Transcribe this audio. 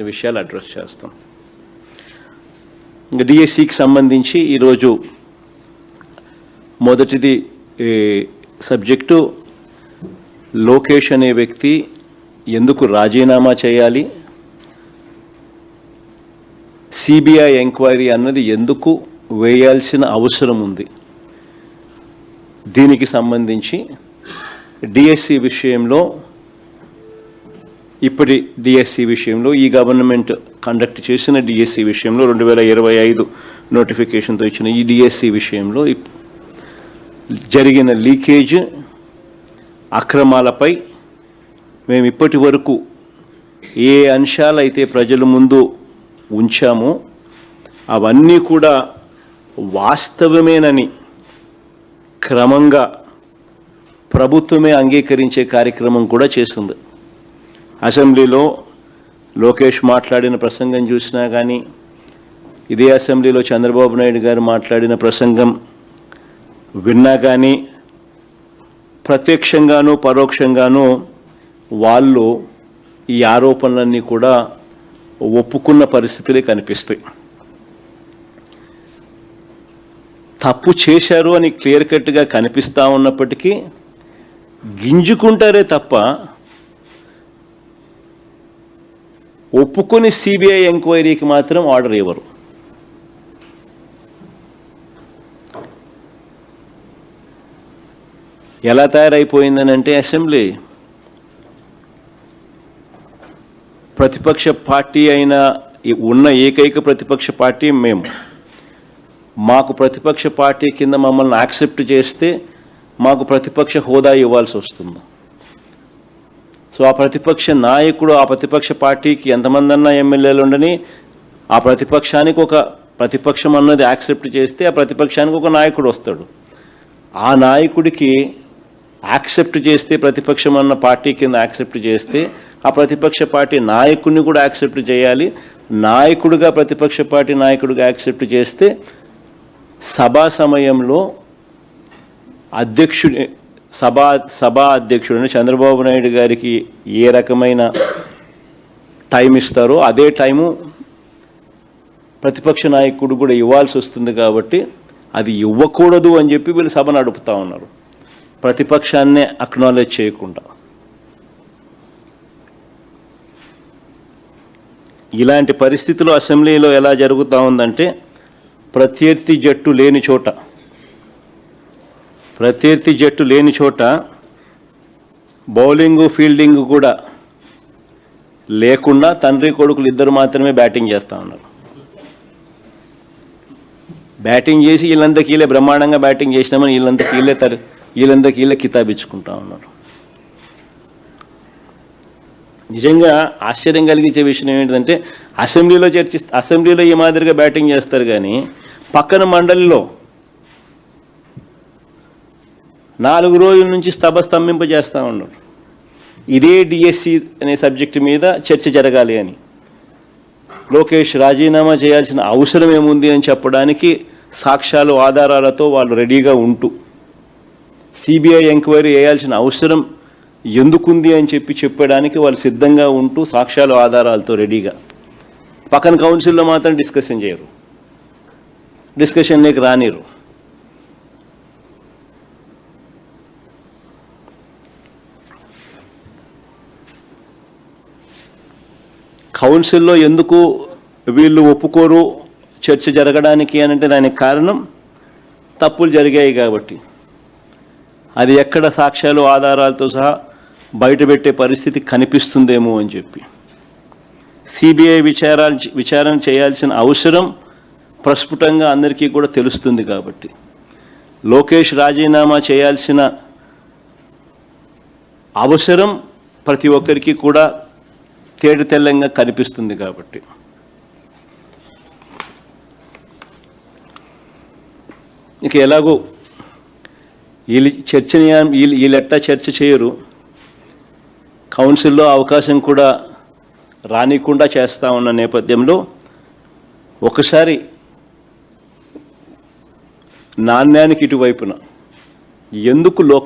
విషయాలు అడ్రస్ చేస్తాం. డిఎస్సికి సంబంధించి ఈరోజు మొదటిది సబ్జెక్టు లోకేష్ అనే వ్యక్తి ఎందుకు రాజీనామా చేయాలి, సిబిఐ ఎంక్వైరీ అన్నది ఎందుకు వేయాల్సిన అవసరం ఉంది, దీనికి సంబంధించి డిఎస్సి విషయంలో ఇప్పటి డిఎస్సి విషయంలో ఈ గవర్నమెంట్ కండక్ట్ చేసిన డిఎస్సి విషయంలో 2025 నోటిఫికేషన్తో ఇచ్చిన ఈ డిఎస్సి విషయంలో జరిగిన లీకేజ్ అక్రమాలపై మేము ఇప్పటి వరకు ఏ అంశాలైతే ప్రజల ముందు ఉంచామో అవన్నీ కూడా వాస్తవమేనని క్రమంగా ప్రభుత్వమే అంగీకరించే కార్యక్రమం కూడా చేస్తుంది. అసెంబ్లీలో లోకేష్ మాట్లాడిన ప్రసంగం చూసినా కానీ, ఇదే అసెంబ్లీలో చంద్రబాబు నాయుడు గారు మాట్లాడిన ప్రసంగం విన్నా కానీ, ప్రత్యక్షంగానూ పరోక్షంగానూ వాళ్ళు ఈ ఆరోపణలన్నీ కూడా ఒప్పుకున్న పరిస్థితులే కనిపిస్తాయి. తప్పు చేశారు అని క్లియర్ కట్గా కనిపిస్తూ ఉన్నప్పటికీ గింజుకుంటారే తప్ప ఒప్పుకొని సిబిఐ ఎంక్వైరీకి మాత్రం ఆర్డర్ ఇవ్వరు. ఎలా తయారైపోయిందని అంటే, అసెంబ్లీ ప్రతిపక్ష పార్టీ అయిన ఉన్న ఏకైక ప్రతిపక్ష పార్టీ మేము. మాకు ప్రతిపక్ష పార్టీ కింద మమ్మల్ని యాక్సెప్ట్ చేస్తే మాకు ప్రతిపక్ష హోదా ఇవ్వాల్సి వస్తుంది. సో ఆ ప్రతిపక్ష నాయకుడు ఆ ప్రతిపక్ష పార్టీకి ఎంతమంది అన్నా ఎమ్మెల్యేలు ఉండని, ఆ ప్రతిపక్షానికి ఒక ప్రతిపక్షం అన్నది యాక్సెప్ట్ చేస్తే ఆ ప్రతిపక్షానికి ఒక నాయకుడు వస్తాడు. ఆ నాయకుడికి యాక్సెప్ట్ చేస్తే, ప్రతిపక్షం అన్న పార్టీ కింద యాక్సెప్ట్ చేస్తే ఆ ప్రతిపక్ష పార్టీ నాయకుడిని కూడా యాక్సెప్ట్ చేయాలి. నాయకుడిగా ప్రతిపక్ష పార్టీ నాయకుడిగా యాక్సెప్ట్ చేస్తే సభా సమయంలో సభా అధ్యక్షుడు చంద్రబాబు నాయుడు గారికి ఏ రకమైన టైం ఇస్తారో అదే టైము ప్రతిపక్ష నాయకుడు కూడా ఇవ్వాల్సి వస్తుంది. కాబట్టి అది ఇవ్వకూడదు అని చెప్పి వీళ్ళు సభ నడుపుతూ ఉన్నారు, ప్రతిపక్షాన్నే అక్నాలెడ్జ్ చేయకుండా. ఇలాంటి పరిస్థితులు అసెంబ్లీలో ఎలా జరుగుతూ ఉందంటే, ప్రత్యర్థి జట్టు లేని చోట బౌలింగు ఫీల్డింగ్ కూడా లేకుండా తండ్రి కొడుకులు ఇద్దరు మాత్రమే బ్యాటింగ్ చేస్తూ ఉన్నారు. బ్యాటింగ్ చేసి వీళ్ళందరికీ వీళ్ళే బ్రహ్మాండంగా బ్యాటింగ్ చేసినామని వీళ్ళందరికీ వీళ్ళే కితాబిచ్చుకుంటా ఉన్నారు. నిజంగా ఆశ్చర్యం కలిగించే విషయం ఏంటంటే, అసెంబ్లీలో ఈ మాదిరిగా బ్యాటింగ్ చేస్తారు కానీ పక్కన మండలిలో 4 రోజుల నుంచి స్తంభింపజేస్తూ ఉన్నారు. ఇదే డిఎస్సి అనే సబ్జెక్టు మీద చర్చ జరగాలి అని, లోకేష్ రాజీనామా చేయాల్సిన అవసరం ఏముంది అని చెప్పడానికి సాక్ష్యాలు ఆధారాలతో వాళ్ళు రెడీగా ఉంటూ, సిబిఐ ఎంక్వైరీ వేయాల్సిన అవసరం ఎందుకుంది అని చెప్పడానికి వాళ్ళు సిద్ధంగా ఉంటూ, సాక్ష్యాలు ఆధారాలతో రెడీగా, పక్కన కౌన్సిల్లో మాత్రం డిస్కషన్ చేయరు, డిస్కషన్లోకి రానిరు. కౌన్సిల్లో ఎందుకు వీళ్ళు ఒప్పుకోరు చర్చ జరగడానికి అని అంటే, దానికి కారణం తప్పులు జరిగాయి కాబట్టి. అది ఎక్కడ సాక్ష్యాలు ఆధారాలతో సహా బయటపెట్టే పరిస్థితి కనిపిస్తుందేమో అని చెప్పి సిబిఐ విచారణ చేయాల్సిన అవసరం ప్రస్ఫుటంగా అందరికీ కూడా తెలుస్తుంది. కాబట్టి లోకేష్ రాజీనామా చేయాల్సిన అవసరం ప్రతి ఒక్కరికి కూడా తేటతెల్లంగా కనిపిస్తుంది. కాబట్టి ఇక ఎలాగో వీళ్ళెట్టా చర్చ చేయరు, కౌన్సిల్లో అవకాశం కూడా రానికుండా చేస్తూ ఉన్న నేపథ్యంలో ఒకసారి నాణ్యానికి ఇటువైపున ఎందుకు లోకేష్